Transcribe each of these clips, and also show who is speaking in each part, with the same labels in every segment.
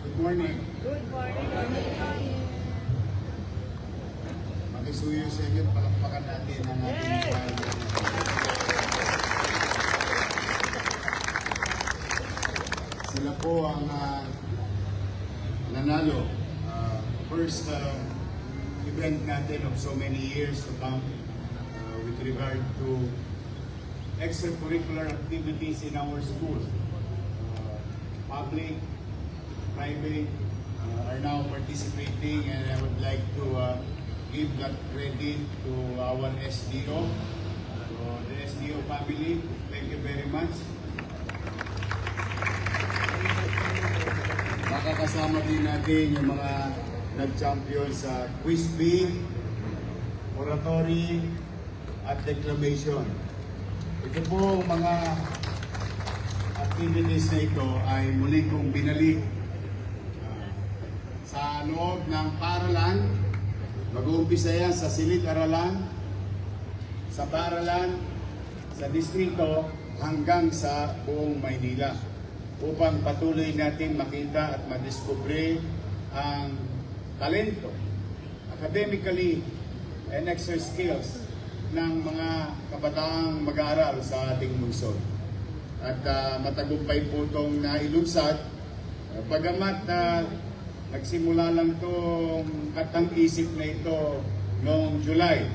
Speaker 1: Good morning.
Speaker 2: Good morning, morning.
Speaker 1: Makisuyo sa inyo, palakpakan natin ang ating Sila po ang nanalo. First event natin of so many years to come with regard to extracurricular activities in our school. Public, private are now participating, and I would like to give that credit to our SDO, to the SDO family. Thank you very much. Makakasama din natin yung mga nag-champion sa quiz bee, oratory, at declamation. Ito po mga activities na ito ay muli kong binalik sa loob ng paaralan. Mag-uumpisa yan sa silid-aralan, sa paaralan, sa distrito, hanggang sa buong Maynila, upang patuloy natin makita at madiskubre ang talento, academically and extra skills ng mga kabataang mag-aaral sa ating lungsod. At matagumpay po itong nailunsad, bagamat nagsimula lang itong katang-isip na ito noong July.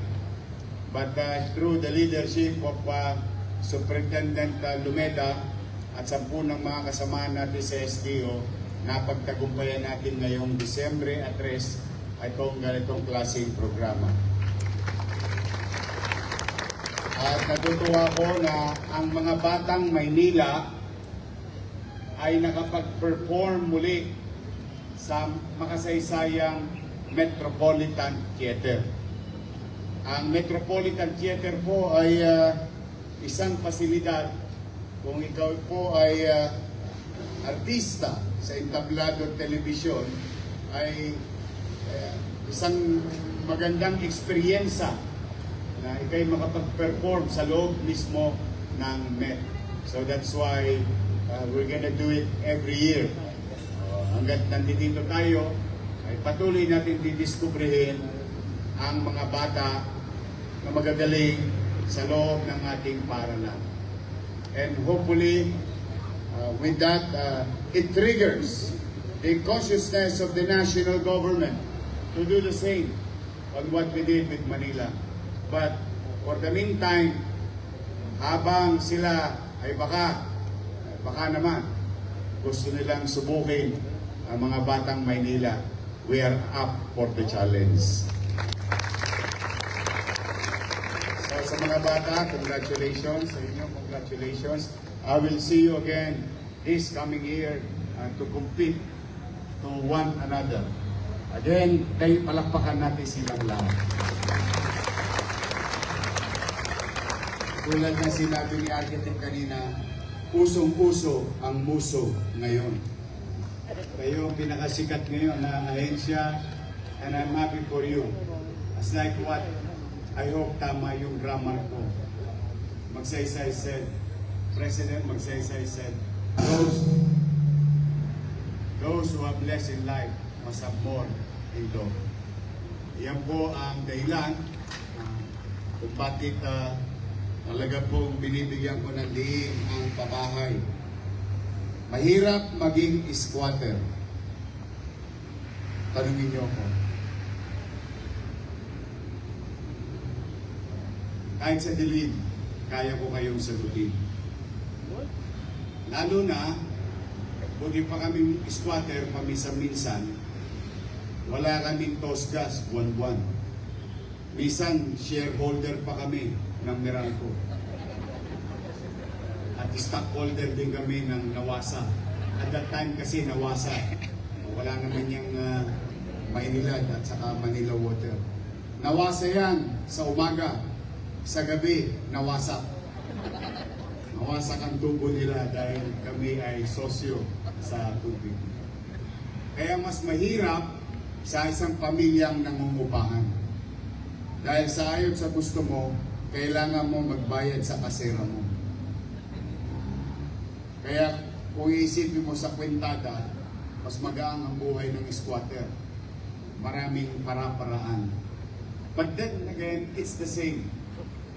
Speaker 1: But through the leadership of Superintendent Lumeda at 10 ng mga kasamahan natin sa SDO, napagtagumpayan natin ngayong Disyembre at 3 itong ganitong klaseng programa. At natutuwa ko na ang mga batang Maynila ay nakapag-perform muli sa makasaysayang Metropolitan Theater. Ang Metropolitan Theater po ay isang pasilidad kung ikaw po ay artista sa entablado telebisyon, ay isang magandang eksperyensya na ikay makapag-perform sa loob mismo ng Met. So that's why we're gonna do it every year. Hanggat nandito tayo, ay patuloy natin didiskubrihin ang mga bata na magagaling sa loob ng ating paaralan. And hopefully, with that, it triggers the consciousness of the national government to do the same on what we did with Manila. But for the meantime, habang sila ay baka naman gusto nilang subukin ang mga batang Maynila, we are up for the challenge. So sa mga bata, congratulations sa inyo, congratulations. I will see you again this coming year to compete to one another. Again, tayo palakpakan natin silang lahat. Tulad na sinabi ni Architect kanina, usong-uso ang muso ngayon. Kayo ang pinakasikat ngayon na ahensya, and I'm happy for you. As like what I hope tama yung grammar ko. Magsaysay said, President Magsaysay said, those who have less in life must have more in God. Yan po ang dahilan kung bakit talaga pong binibigyan ko ng diin ang pabahay. Mahirap maging squatter. Tanungin niyo ako. Kahit sa dilim, kaya ko kayong sagutin. Lalo na, buti pa kaming squatter paminsan-minsan, wala kaming tosgas buwan-buwan. Minsan, shareholder pa kami ng Meralco. At stockholder din kami ng Nawasa. At that time kasi Nawasa. Wala naman yung Maynilad at saka Manila Water. Nawasa yan sa umaga. Sa gabi, nawasak. Nawasak ang tubo nila dahil kami ay sosyo sa tubig. Kaya mas mahirap sa isang pamilyang nangungupahan. Dahil sa ayon sa gusto mo, kailangan mo magbayad sa kasera mo. Kaya kung iisipin mo sa kwentada, mas magaang ang buhay ng squatter. Maraming para-paraan. But then again, it's the same.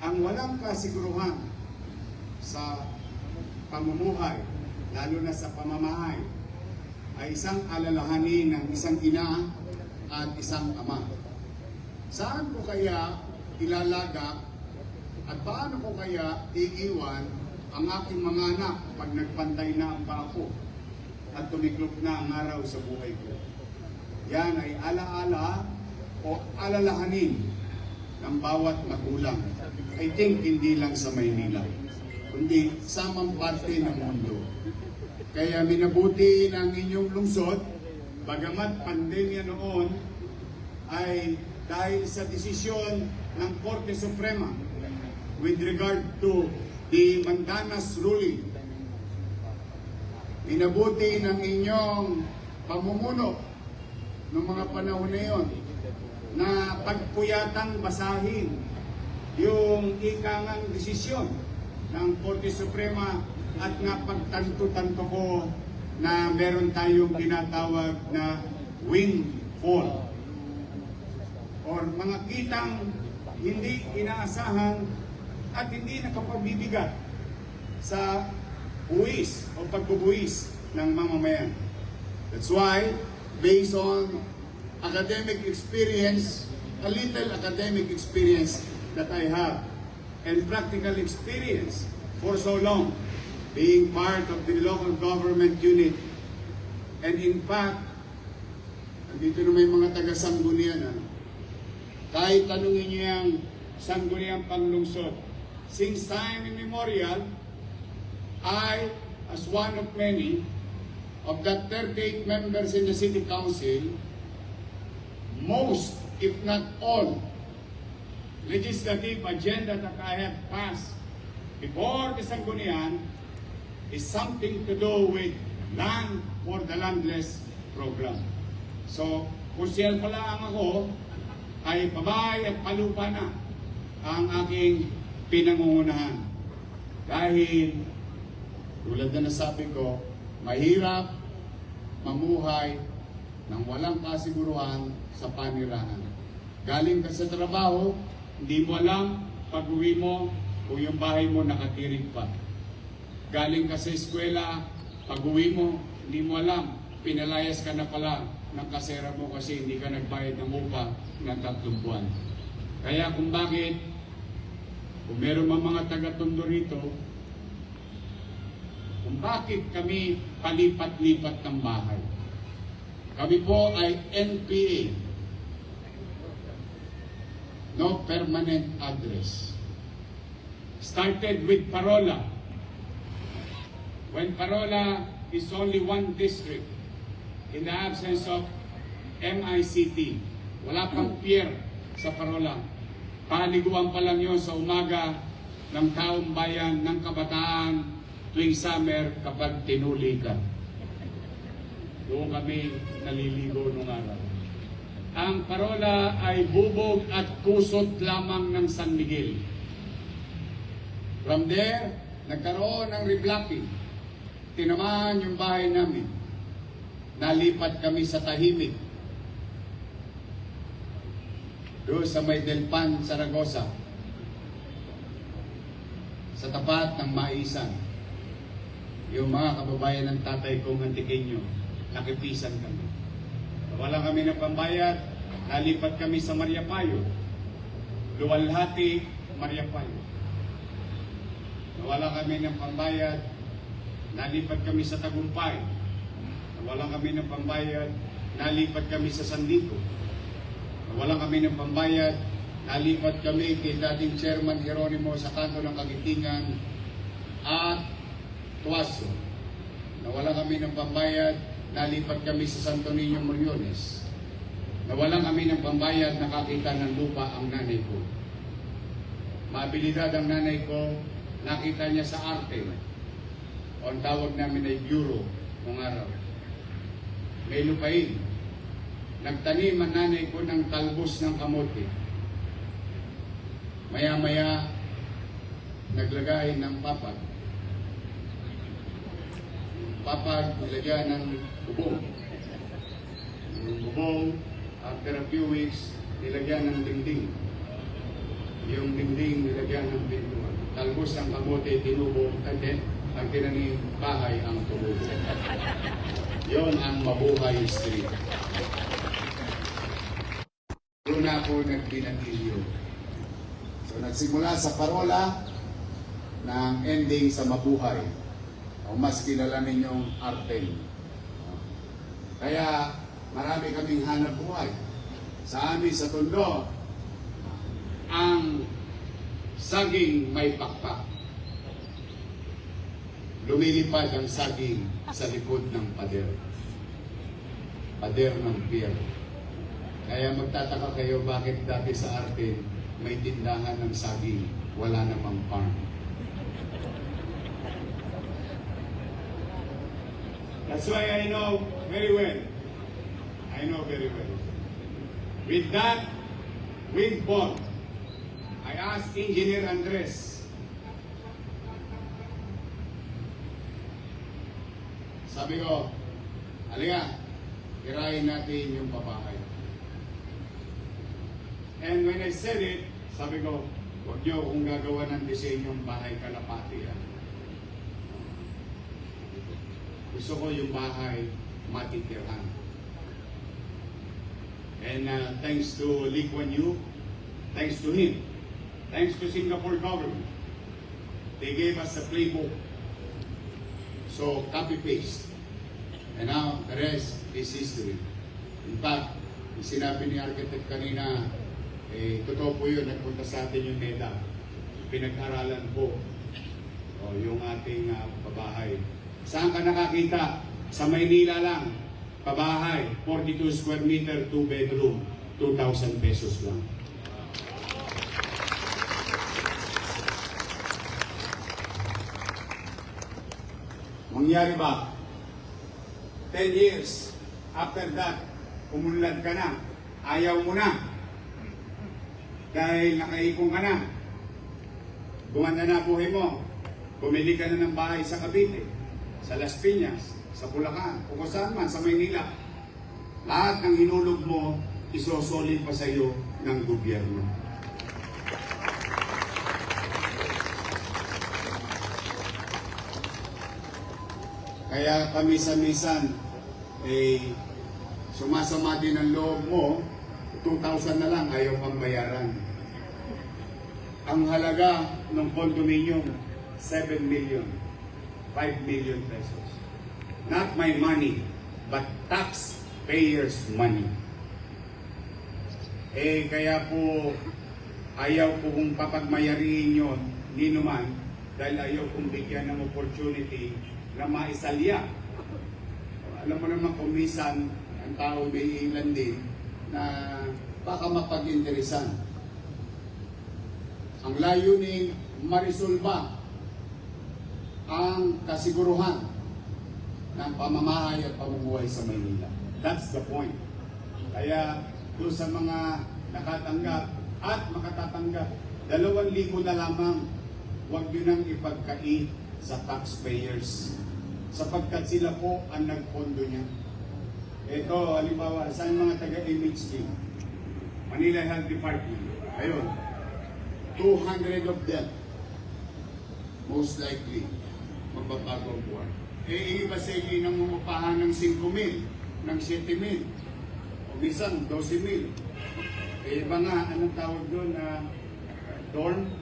Speaker 1: Ang walang kasiguruhan sa pamumuhay, lalo na sa pamamahay, ay isang alalahanin ng isang ina at isang ama. Saan ko kaya ilalaga at paano ko kaya iiwan ang aking mga anak pag nagpantay na ang pako at tumiklop na ang araw sa buhay ko? Yan ay alaala o alalahanin ng bawat magulang. I think hindi lang sa Maynila, kundi samang parte ng mundo. Kaya minabuti ng inyong lungsod, bagamat pandemya noon, ay dahil sa desisyon ng Korte Suprema with regard to the Mandanas ruling, minabuti ng inyong pamumuno noong mga panahon na yon na pagpuyatang basahin yung ikangang desisyon ng Korte Suprema at nga pagtanto-tanto ko na meron tayong tinatawag na windfall or mga kitang hindi inaasahan at hindi nakapabibigat sa buwis o pagbubuwis ng mamamayan. That's why, based on academic experience, a little academic experience that I have, and practical experience for so long, being part of the local government unit, and in fact, andito na may mga taga-Sanggunian, kahit tanungin niyo yung Sangguniang Panglungsod, since time immemorial, I, as one of many, of that 38 members in the City Council, most, if not all, legislative agenda that I have passed before the Sanggunian is something to do with land for the landless program. So, kung siyal pala ang ako, ay pabay at palupa na ang aking pinangungunahan. Dahil, tulad na nasabi ko, mahirap mamuhay ng walang kasiguruhan sa panirahan. Galing ka sa trabaho, hindi mo alam pag-uwi mo kung yung bahay mo nakatirig pa. Galing ka sa eskwela, pag-uwi mo, hindi mo alam, pinalayas ka na pala ng kasera mo kasi hindi ka nagbayad ng upa ng 3 buwan. Kaya kung bakit, kung meron mga taga-Tondo rito, kung bakit kami palipat-lipat ng bahay. Kami po ay NPA, no permanent address. Started with Parola. When Parola is only one district in the absence of MICT. Wala pang pier sa Parola. Paliguan pa lang yun sa umaga ng taong bayan ng kabataan tuwing summer kapag tinuli ka. Doon kami naliligo nung araw. Ang Parola ay bubog at kusot lamang ng San Miguel. From there, nagkaroon ng reblocking. Tinamaan yung bahay namin. Nalipat kami sa Tahimik. Doon sa may Delpan, Saragosa. Sa tapat ng Maisan. Yung mga kababayan ng tatay kong Antiqueño, nakipisan kami. Wala kami ng pambayad, nalipat kami sa Mariapayo. Luwalhati, Mariapayo. Wala kami ng pambayad, nalipat kami sa Tagumpay. Wala kami ng pambayad, nalipat kami sa San Diego. Wala kami ng pambayad, nalipat kami kay dating Chairman Jeronimo sa kanto ng Kagitingan at Tuaso. Nawala kami ng pambayad, nalipat kami sa Santo Niño Moriones. Nawalan kami ng pambayad, nakakita ng lupa ang nanay ko. Maabilidad ang nanay ko, nakita niya sa arte. O ang tawag namin ay bureau ng araw. May lupain. Nagtanim ang nanay ko ng talbos ng kamote. Maya-maya, naglagay ng papag. Papag, nilagyan ng bubong. Yung bubong, after a few weeks, nilagyan ng dingding. Yung dingding, nilagyan ng pintuan. Talbos ng kamote, tinubo, and then, ang tinanim bahay ang tumubo. Yon ang Mabuhay Street. Doon ako nagbinatilyo. So nagsimula sa parola ng ending sa Mabuhay. O mas kilala ninyong Artel. Kaya marami kaming hanap buhay. Sa amin sa Tondo, ang saging may pakpak. Lumilipad ang saging sa likod ng pader. Pader ng pier. Kaya magtataka kayo bakit dati sa Artel may tindahan ng saging, wala namang farm. That's why I know very well. I know very well. With that windfall, I asked Engineer Andres, sabi ko, halika, tirahin natin yung pabahay. And when I said it, sabi ko, huwag niyo kung gagawa ng disenyong bahay kalapati. Gusto ko yung bahay matitirhan. And thanks to Lee Kuan Yew, thanks to him, thanks to Singapore government, they gave us a playbook. So, copy-paste. And now, the rest is history. In fact, yung sinabi ni architect kanina, totoo po yun, nagpunta sa atin yung NEDA. Pinag-aralan po yung ating pabahay. Saan ka nakakita? Sa Maynila lang. Pabahay, 42 square meter, 2 bedroom, 2,000 pesos lang. Mangyari ba? 10 years after that, umunlad ka na, ayaw mo na. Dahil nakaipon ka na. Gumanda na buhay mo. Bumili ka na ng bahay sa Cavite, sa Las Piñas, sa Bulacan, o kung saan man, sa Maynila. Lahat ng hinulog mo, isosolid pa sa iyo ng gobyerno. Kaya paminsan-minsan, sumasama din ang loob mo, 2,000 na lang, ayaw pang bayaran. Ang halaga ng condominium, 7 million, 5 million pesos. Not my money, but taxpayers' money. Kaya po, ayaw po kong papagmayariin yun, ni naman, dahil ayaw kong bigyan ng opportunity na maisalya. Alam mo naman kung minsan, ang tao may ilan din na baka mapag-interesan. Ang layunin, marisolba ang kasiguruhan ng pamamahay at pamumuhay sa Maynila. That's the point. Kaya doon sa mga nakatanggap at makatatanggap, 2,000 na lamang, huwag nyo nang ipagkait sa taxpayers sapagkat sila po ang nagpondo niya. Ito, halimbawa, saan mga taga-image team? Manila Health Department. Ayun. 200 of them. Most likely, magbabago ang buwan. Iba sa inyo ng umupahan ng 5,000, ng 7,000, o minsan 12,000. Iba nga, anong tawag doon na dorm?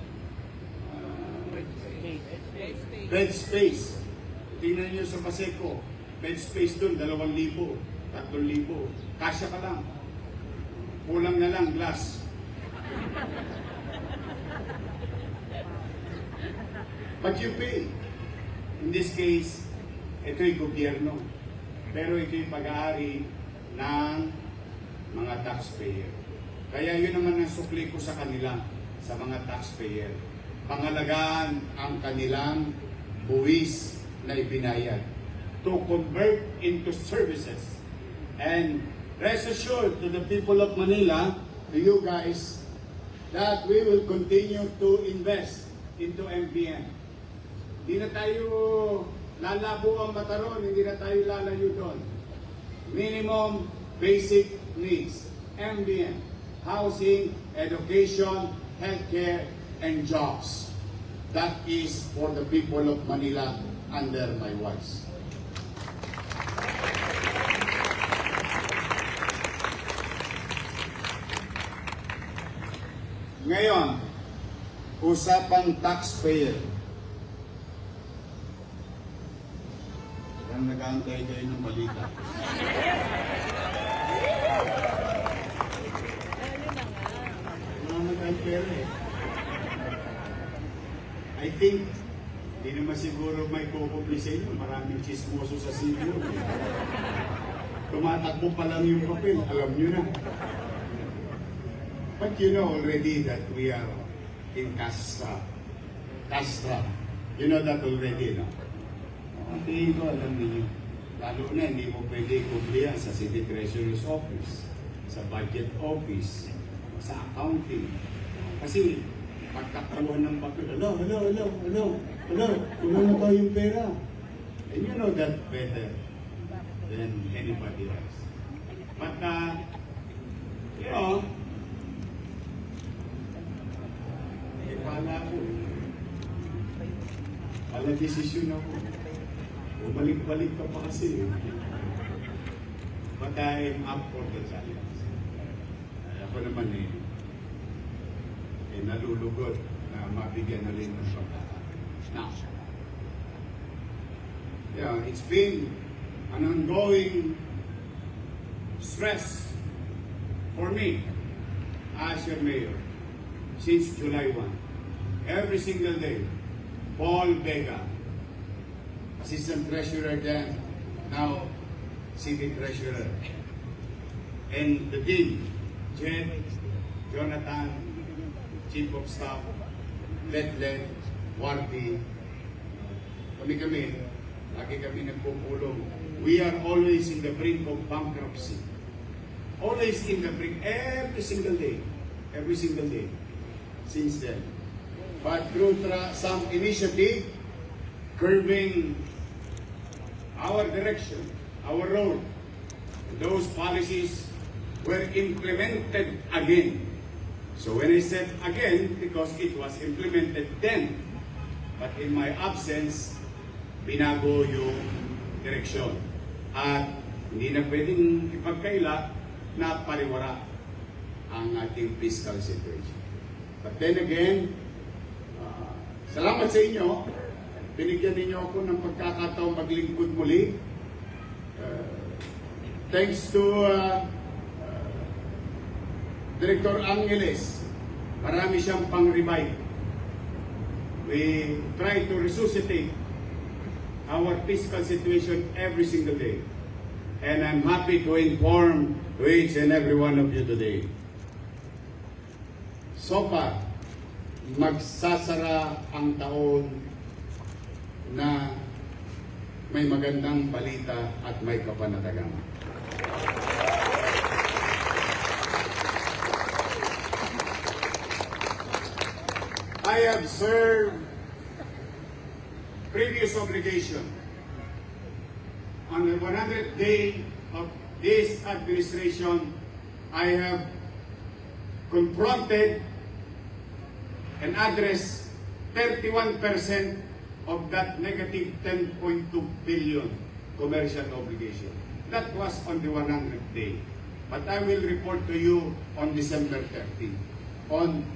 Speaker 1: Bed space. Tingnan nyo sa Paseco, bed space doon, 2,000, 3,000. Kasya ka lang. Kulang na lang, glass. But you pay. In this case, ito'y gobyerno. Pero ito'y pag-aari ng mga taxpayer. Kaya yun naman ang sukli ko sa kanila, sa mga taxpayer. Pangalagaan ang kanilang buwis na ibinayad to convert into services. And rest assured to the people of Manila, to you guys, that we will continue to invest into MBN. Hindi na tayo lalabo ang mata ron, hindi na tayo lalayo doon. Minimum basic needs, MBN, housing, education, healthcare, and jobs. That is for the people of Manila under my voice. Ngayon, usapang taxpayer. Ang nag-aantay kayo ng balita. Mga nag-aantay eh. I think, hindi naman siguro may kukupli sa inyo. Maraming chismoso sa sitio. Tumatakbo pa lang yung papel, alam nyo na. But you know already that we are in Castra. Castra. You know that already, no? Ang tingin ko, alam niyo. Lalo na, hindi mo pwede kumplihan sa City Treasurer's Office, sa Budget Office, sa Accounting. Kasi, pagkakaluhan ng papel, kulang na ba yung pera? And you know that better than anybody else. But, you know, pala ako. Pala desisyon ako. Bumalik-balik ka pa kasi. But I'm up for the challenge. Ako naman nalulugod na mabigyan na rin ng pagkakataon. Now, yeah, it's been an ongoing stress for me as your mayor since July 1. Every single day, Paul Vega, Assistant Treasurer then, now City Treasurer, and the team, Jed, Jonathan, Chief of Staff, Letlet, Wardy, kami, lagi kami nagpupulong. We are always in the brink of bankruptcy. Always in the brink, every single day, since then. But through some initiative, curbing our direction, our road, those policies were implemented again. So when I said again, because it was implemented then, but in my absence, binago yung direksyon. At hindi na pwedeng ipagkaila na pariwara ang ating fiscal situation. But then again, salamat sa inyo. Binigyan ninyo ako ng pagkakataong maglingkod muli. Thanks to Director Angeles, marami siyang pang-revive. We try to resuscitate our fiscal situation every single day. And I'm happy to inform to each and every one of you today. So far, magsasara ang taon na may magandang balita at may kapanatagan. I have served previous obligation. On the 100th day of this administration, I have confronted and address 31% of that negative 10.2 billion commercial obligation. That was on the 100th day. But I will report to you on December 30 on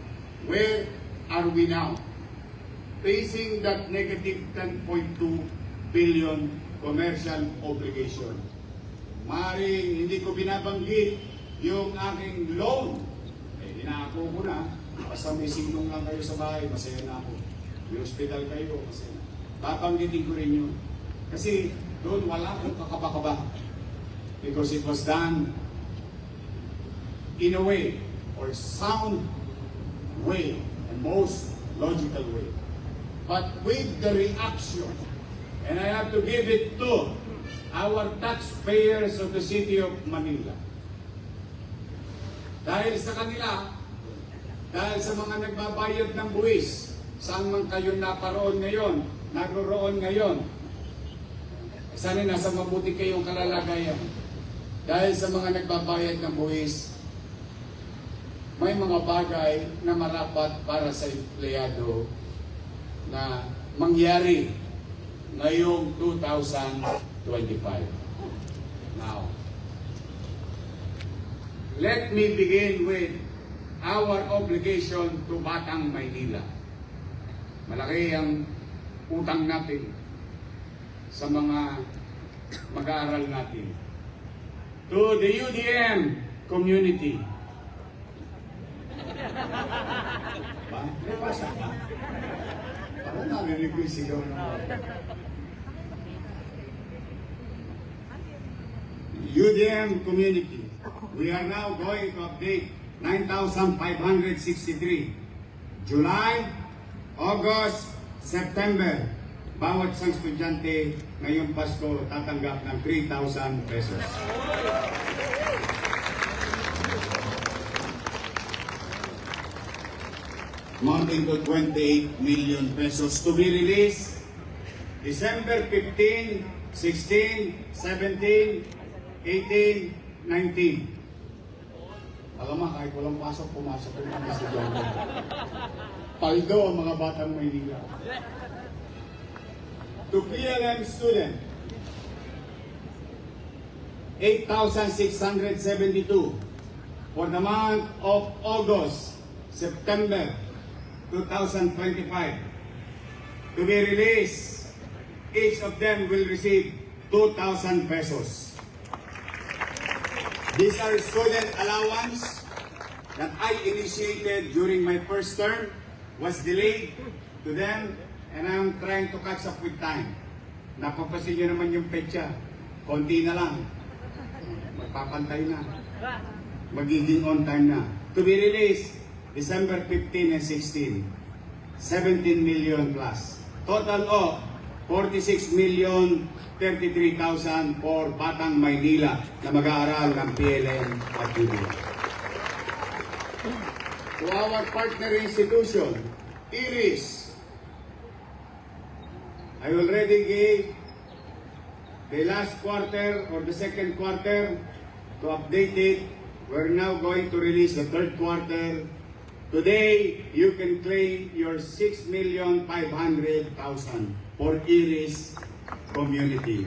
Speaker 1: where are we now facing that negative 10.2 billion commercial obligation. Maring hindi ko binabanggit yung aking loan. Inaako ko na. Basta may singlong lang kayo sa bahay, masaya na ako. May hospital kayo, masaya na. Babanggitin ko rin yun. Kasi doon wala akong kakaba-kaba. Because it was done in a way, or sound way, and most logical way. But with the reaction, and I have to give it to our taxpayers of the City of Manila. Dahil sa kanila, dahil sa mga nagbabayad ng buwis saan man kayo naparooon ngayon, naroroon ngayon, sana nasa mabuti kayong kalalagayan. Dahil sa mga nagbabayad ng buwis, may mga bagay na marapat para sa empleyado na mangyari ngayong 2025. Now, let me begin with our obligation to Batang Maynila. Malaki ang utang natin sa mga mag-aaral natin. To the UDM community. Ba? May basa ba? Parang narinig ko yung sigaw naman. UDM community. We are now going to update 9,563. July, August, September. Bawat isang estudyante ngayong Pasko tatanggap ng 3,000 pesos. Amounting to 28 million pesos to be released December 15, 16, 17, 18, 19. Alam mo, kahit walang pasok, pumasok yung mga estudyante. Paldo ang mga batang Maynila. To PLM student, 8,672 for the month of August, September 2025. To be released, each of them will receive 2,000 pesos. These are student allowance that I initiated during my first term, was delayed to them, and I'm trying to catch up with time. Napapasin nyo naman yung petsa. Konti na lang. Magpapantay na. Magiging on time na. To be released December 15 and 16. 17 million plus. Total of 46,033,000 for Batang Maynila na mag-aaral ng PLM at UDM. To our partner institution, IRIS, I already gave the last quarter or the second quarter to update it. We're now going to release the third quarter. Today, you can claim your 6,500,000 for IRIS community.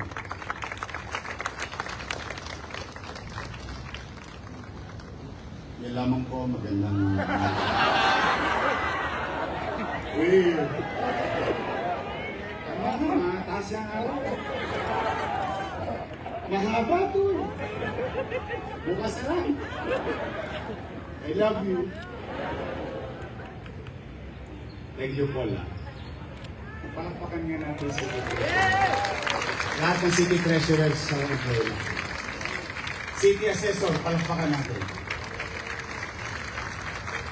Speaker 1: Yan lamang po, magandang... Weird. Tama na, mataas yung araw. Mahaba to. Bukas na lang. I love you. Thank you, Paula. Palakpakan nga natin si City Treasurer. Lahat ng City Treasurers sa Ukraine. City Assessor, palakpakan natin.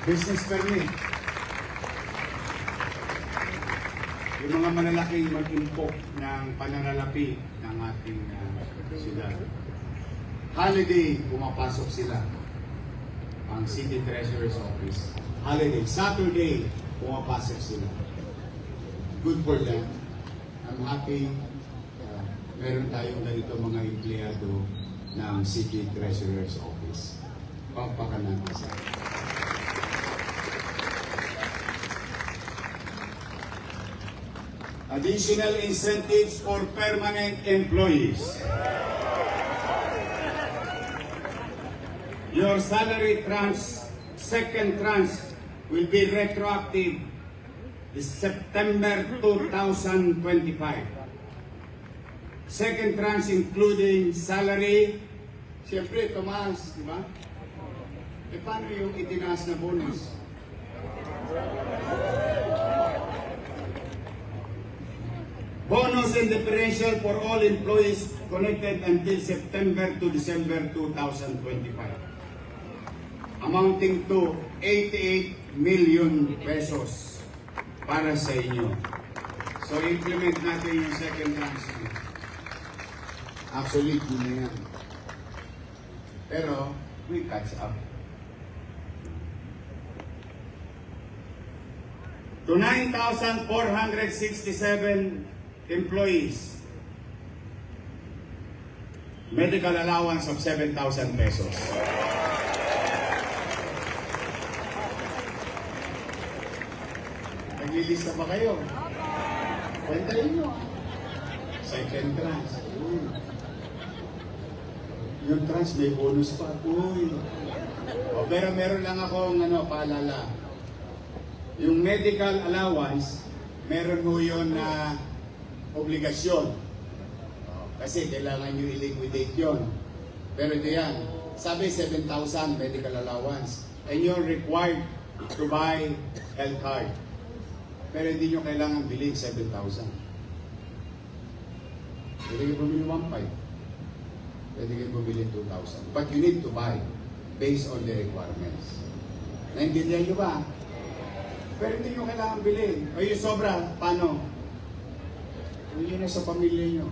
Speaker 1: Business permit. Yung mga malalaking mag-impok ng pananalapi ng ating siyudad. Holiday, pumapasok sila. Ang City Treasurer's Office. Holiday, Saturday, pumapasok sila. Good for them. I'm happy meron tayong ganito mga empleyado ng City Treasurer's Office. Pampakan natin sa additional incentives for permanent employees. Your salary tranche, second tranche, will be retroactive this September 2025. Second tranche including salary, siyempre tumaas, di ba? E paano yung itinaas na bonus? Bonus and differential for all employees connected until September to December 2025. Amounting to 88 million pesos para sa inyo. So implement natin yung second tranche. Actually, yun na yan. Pero, we catch up. to 9,467 employees, medical allowance of 7,000 pesos. Naglilista ba kayo? Kwentahin nyo. Second trans. Uy. Yung trans may bonus pa. Uy. O, pero meron lang akong paalala. Yung medical allowance, meron mo yun na obligasyon. O, kasi kailangan nyo i-liquidate yun. Pero ito yan. Sabi 7,000 medical allowance. And you're required to buy health card. Pero hindi nyo kailangan bilhin 7,000. Pwede kayo bumili 1,500. Pwede kayo bumili 2,000. But you need to buy based on the requirements. Naintindihan nyo ba? Pero hindi nyo kailangan bilhin. O yung sobra, paano? Hindi na sa pamilya nyo.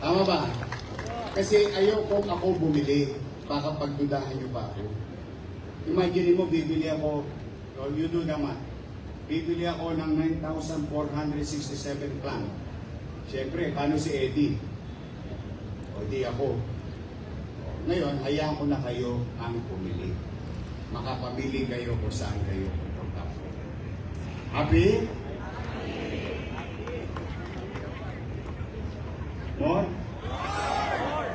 Speaker 1: Tama ba? Kasi ayaw kong ako bumili. Baka pagdudahan nyo pa ako. Imagine mo, bibili ako, so you do naman. Bibili ako ng 9,467 plan. Siyempre, paano si Eddie? O di ako. Ngayon, hayaan ko na kayo ang pumili. Makapamili kayo kung saan kayo pupunta. Happy? More?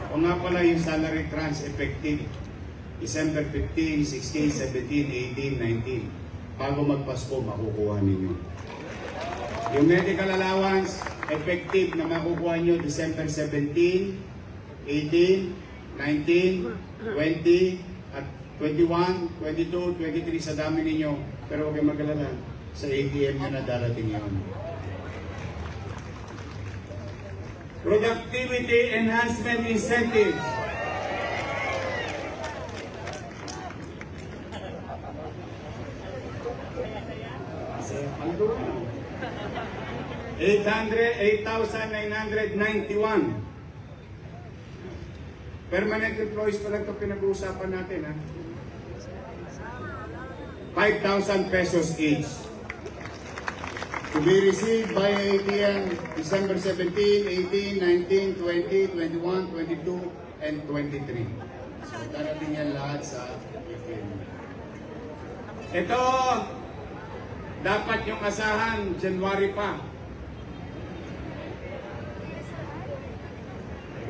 Speaker 1: O nga pala yung salary trans effective December 15, 16, 17, 18, 19. Bago magpasko, makukuha ninyo. Yung medical allowance, effective na makukuha nyo December 17, 18, 19, 20, at 21, 22, 23 sa dami ninyo. Pero huwag kayong mag-alala, sa ATM nyo na darating yun. Productivity Enhancement Incentive. Ano 8,991. Permanent employees pa lang ito pinag-uusapan natin, ha? 5,000 pesos each. To be received by ATM December 17, 18, 19, 20, 21, 22, and 23. So, darating yan lahat sa ATM. Ito, dapat yung asahan, January pa.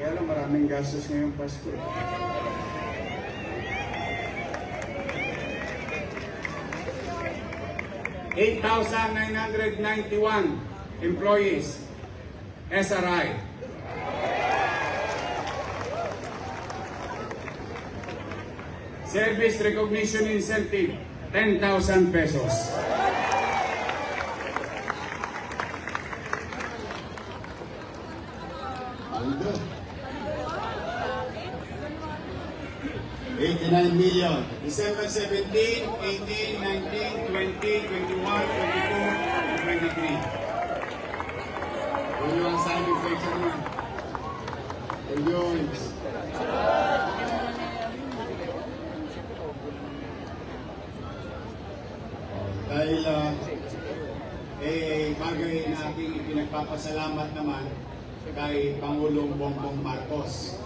Speaker 1: Kaya lang maraming gastos ngayong Pasko. $8,991 employees, SRI. Service Recognition Incentive, 10,000 pesos. Aldo. 89 million. December 17, 18, 19, 20, 21, 22, and 23. Kung yung sign effects naman. Ayun. Dahil bagay na ating ipinagpapasalamat naman kay Pangulong Bongbong Marcos.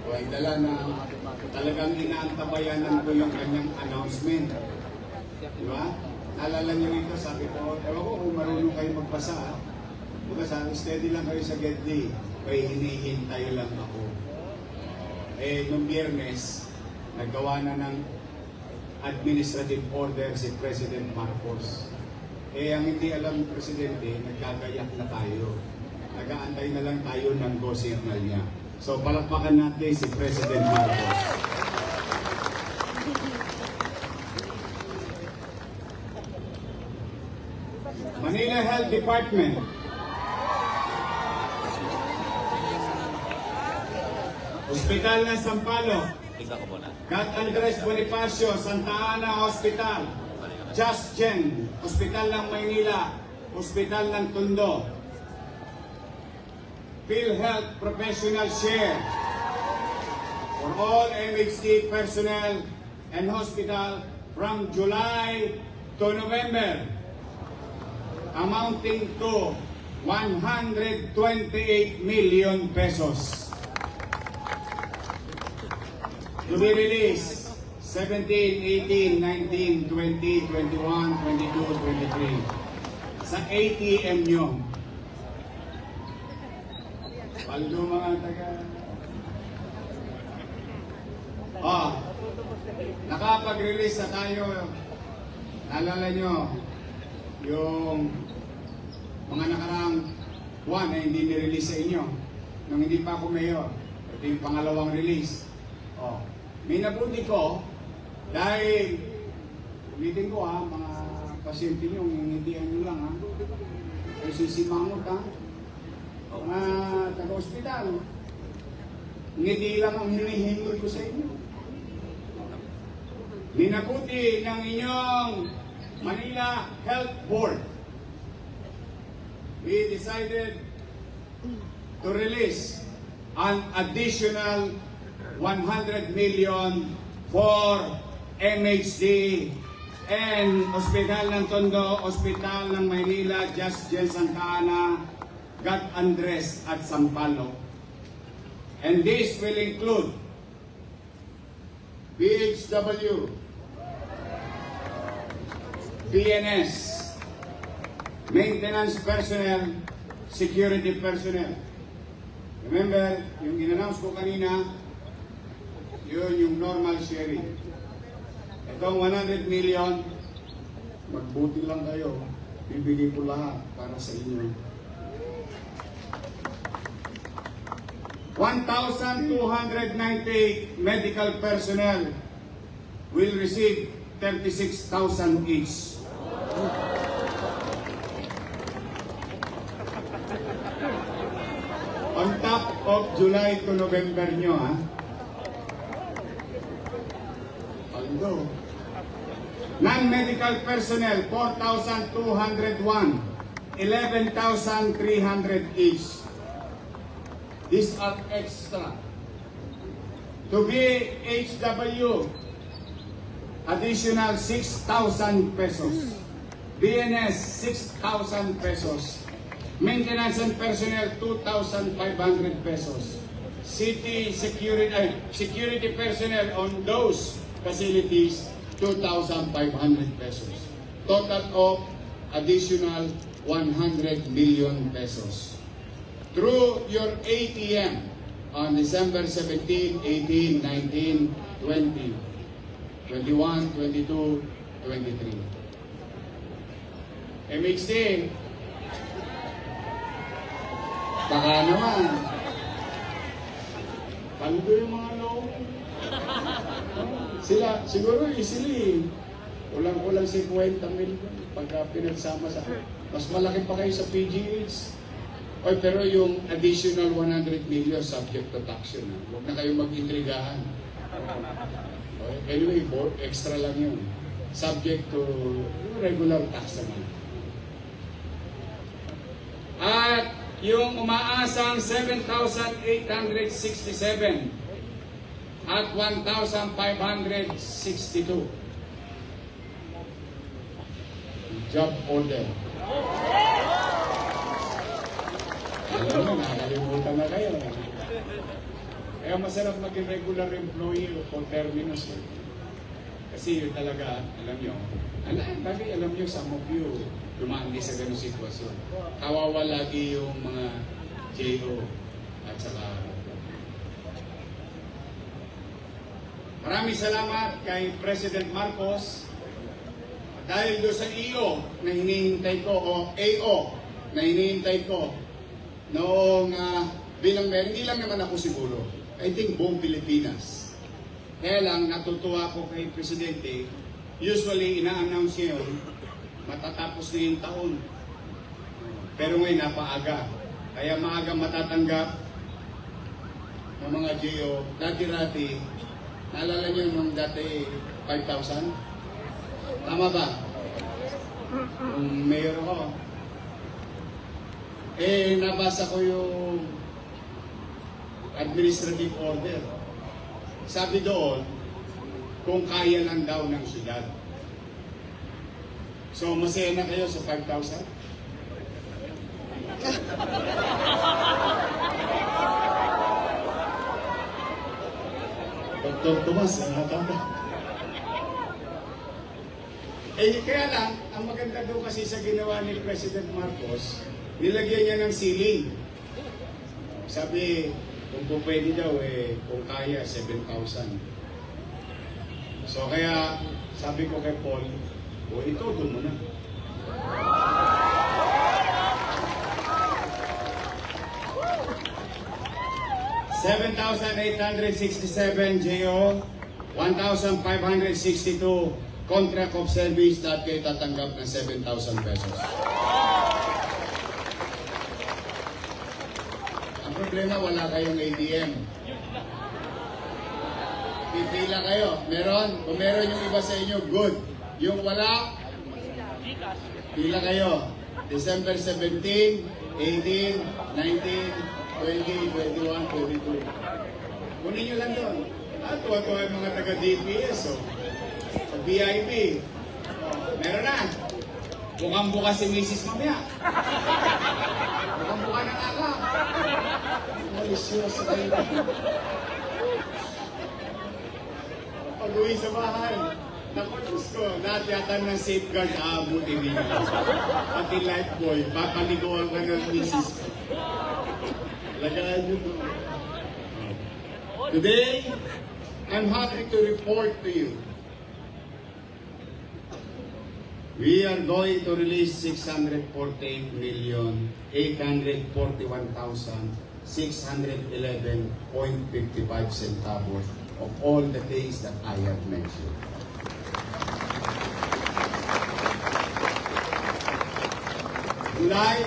Speaker 1: O ay dala na talagang inaantabayanan ko yung kanyang announcement. Di ba? Naalala niyo ito, sabi ko, ewan ko kung marunong kayo magbasa. Bukas steady lang kayo sa GED. Kaya hinihintay lang ako. Nung Biyernes, naggawa na ng administrative order si President Marcos. Ang hindi alam ng Presidente, nagkagayak na tayo. Nag-aantay na lang tayo ng go signal niya. So palakpakan natin si President Marcos. Manila Health Department. Hospital ng Sampalo. Gat Andres Bonifacio, Santa Ana Hospital. Just Gen, Hospital ng Maynila. Hospital ng Tondo. PhilHealth Professional Share for all MHT personnel and hospital from July to November, amounting to 128 million pesos. To be released 17, 18, 19, 20, 21, 22, 23 sa ATM nyo. Paldo mga taga. Nakapag-release na tayo. Naalala nyo yung mga nakaraang buwan na hindi nirelease sa inyo nung hindi pa ako mayor. Ito yung pangalawang release. May nabuti ko dahil ulitin ko mga pasyente nyo, ngingidihan nyo lang ay sisimangot mga taga-hospital. Ngiti lang ang hinihingi ko sa inyo. Minabuti ng inyong Manila Health Board. We decided to release an additional 100 million for MHD and Hospital ng Tondo, Hospital ng Maynila, Just Jen Santa Ana, Gat Andres at Sampaloc. And this will include BHW, PNS, maintenance personnel, security personnel. Remember, yung in-announce ko kanina, yun yung normal sharing. Itong 100 million, magbuti lang kayo, bibigay ko lahat para sa inyo. 1,298 medical personnel will receive 36,000 each. On top of July to November nyo, Paldo. Non-medical personnel, 4,201, 11,300 each. These are extra. To be HW, additional 6,000 pesos. BNS, 6,000 pesos. Maintenance and personnel, 2,500 pesos. City security personnel on those facilities, 2,500 pesos. Total of additional 100 million pesos. Through your ATM on December 17, 18, 19, 20, 21, 22, 23. MHD, baka naman, pando yung mga loan. Sila, siguro easily, kulang-kulang 50 million pagka pinagsama sa mas malaki pa kayo sa PGH. Oy, pero yung additional 100 million subject to tax yun. Huwag na kayo mag-intrigahan. Okay. Anyway, extra lang yun. Subject to regular tax naman. At yung umaasang 7,867 at 1,562 job order. Alam mo, nakakalimutan na kayo. Kaya masarap maging regular employee o terminus. Kasi yun talaga, alam nyo, alam nyo, some of you, dumaan din sa ganung sitwasyon. Kawawa lagi yung mga JO at saka. Maraming salamat kay President Marcos dahil doon sa EO na hinihintay ko o AO na hinihintay ko noong bilang mayor, hindi lang naman ako siguro. I think buong Pilipinas. Kaya lang, natutuwa ko kay Presidente, usually ina-announce niya yun, matatapos na yung taon. Pero ngayon, napaaga. Kaya maaga matatanggap ng mga GO. Dati-rati, naalala niyo nung dati 5,000? Tama ba? Nung mayor ako. Nabasa ko yung administrative order. Sabi doon, kung kaya lang daw ng syudad. So, masaya na kayo sa 5,000? Dr. Tomas, nakakata. Kaya lang, ang maganda doon kasi sa ginawa ni President Marcos, nilagyan niya ng ceiling. Sabi, kung po pwede daw, kung kaya, 7,000. So kaya, sabi ko kay Paul, ito, doon mo na. $7,867 JO, 1,562 contract of service at kayo tatanggap ng 7,000 pesos. Ang problema, wala kayong ATM. Pipila kayo. Meron? Kung meron yung iba sa inyo, good. Yung wala, pila kayo. December 17, 18, 19, 20, 21, 22. Kunin nyo lang doon. Tuwa-tuwa yung mga taga-DPS, sa VIP. Meron na. Bukang buka si Mrs. mamaya. Bukang buka ng ala. Malisyoso kayo. Pag-uwi sa bahay, naku, Diyos ko, lahat yata ng safeguard aabutin ninyo. Pati lifebuoy, papaliguan ka ng Mrs. Lagaan nyo po. Today, I'm happy to report to you. We are going to release 648,841,611.55 centavos of all the things that I have mentioned. July,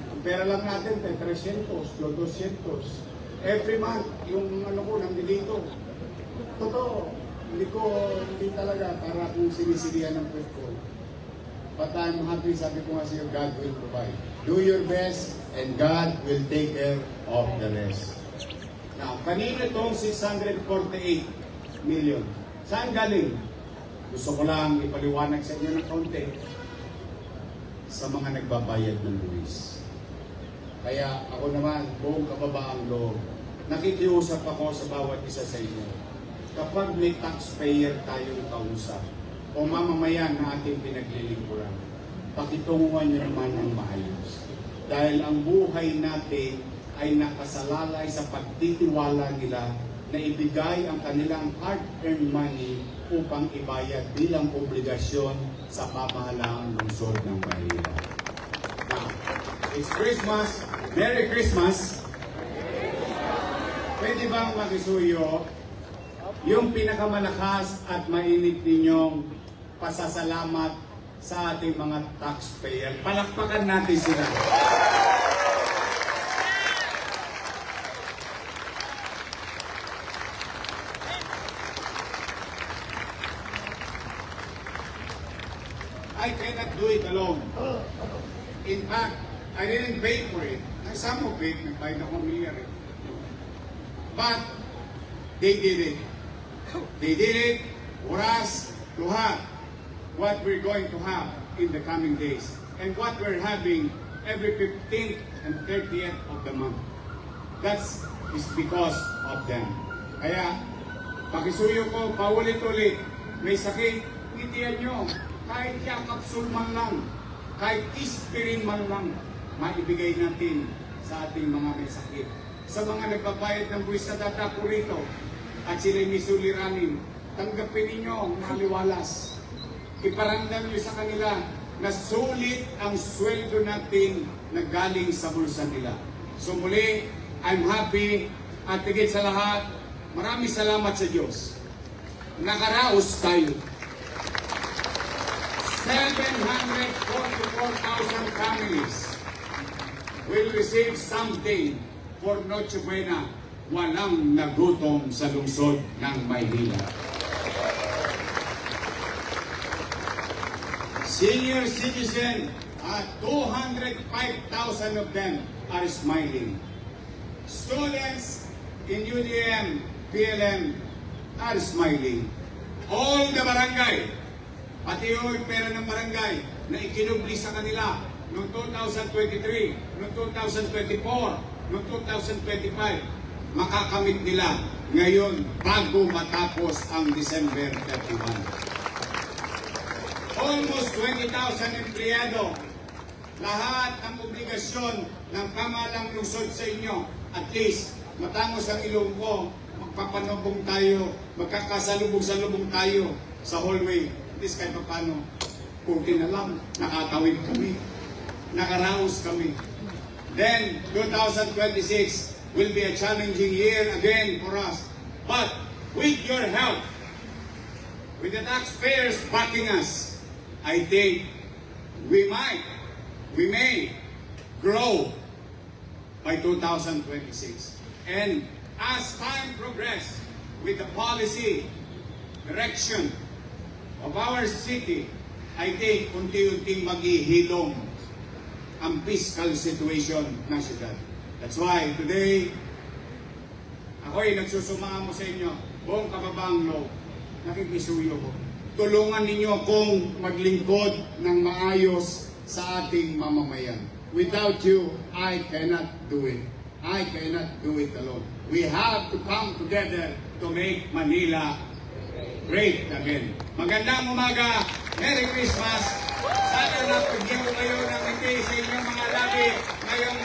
Speaker 1: ang pera lang natin, 300, 200. Every month, yung ano ko, nandito. Totoo, hindi talaga para kung sinisilihan ng pwede ko. But I'm happy, sabi ko nga sa'yo, God will provide. Do your best, and God will take care of the rest. Now, kanino itong 648 million? Saan galing? Gusto ko lang ipaliwanag sa inyo ng kaunti sa mga nagbabayad ng buwis. Kaya ako naman, buong kababaang loob, nakikiusap ako sa bawat isa sa inyo. Kapag may taxpayer tayong kausap, o mamamayan na ating pinaglilingkuran, pakitunguhan nyo naman ng maayos. Dahil ang buhay natin ay nakasalalay sa pagtitiwala nila na ibigay ang kanilang hard-earned money upang ibayad bilang obligasyon sa pamahalaang lungsod ng Maynila. Now, it's Christmas. Merry Christmas! Pwede bang makisuyo yung pinakamalakas at mainit ninyong pasasalamat sa ating mga taxpayer? Palakpakan natin sila. I cannot do it alone. In fact, I didn't pay for it. Some of it, nagbayad ako milyon. But, they did it. They did it for us to have what we're going to have in the coming days. And what we're having every 15th and 30th of the month. That is because of them. Kaya, pakisuyo ko, paulit-ulit, may sakit, ngitian nyo. Kahit kapsul man lang, kahit ispirin man lang, maibigay natin sa ating mga may sakit. Sa mga nagbabayad ng buwis na dadako rito, at sila'y misuliranin, tanggapin ninyo ang maliwalas. Iparamdam nyo sa kanila na sulit ang sweldo natin na galing sa bulsa nila. So muli, I'm happy at higit sa lahat, maraming salamat sa Diyos. Nakaraos tayo. 744,000 families will receive something for Noche Buena. Walang nagutom sa lungsod ng Maynila. Senior citizen, 205,000 of them are smiling. Students in UDM, PLM are smiling. All the barangay Pati yung pera ng barangay na ikinubli sa kanila noong 2023, noong 2024, noong 2025, makakamit nila ngayon bago matapos ang December 31. Almost 20,000 empleyado. Lahat ng obligasyon ng kamalang lungsod sa inyo. At least, matangos ang ilong ko, magpapanubong tayo, magkakasalubong-salubong tayo sa hallway. At least kahit paano, okay na lang, nakatawid kami, nakaraos kami. Then, 2026 will be a challenging year again for us. But, with your help, with the taxpayers backing us, I think we may grow by 2026. And as time progresses with the policy direction of our city, I think unti-unting maghihilom ang fiscal situation ng syudad. That's why today, ako'y nagsusumamo sa inyo, buong kababaang loob, nakikisuyo ko. Tulungan ninyo akong maglingkod ng maayos sa ating mamamayan. Without you, I cannot do it. I cannot do it alone. We have to come together to make Manila great again. Magandang umaga. Merry Christmas. Sana napagyan ko kayo ng ngiti sa inyong mga labi ngayong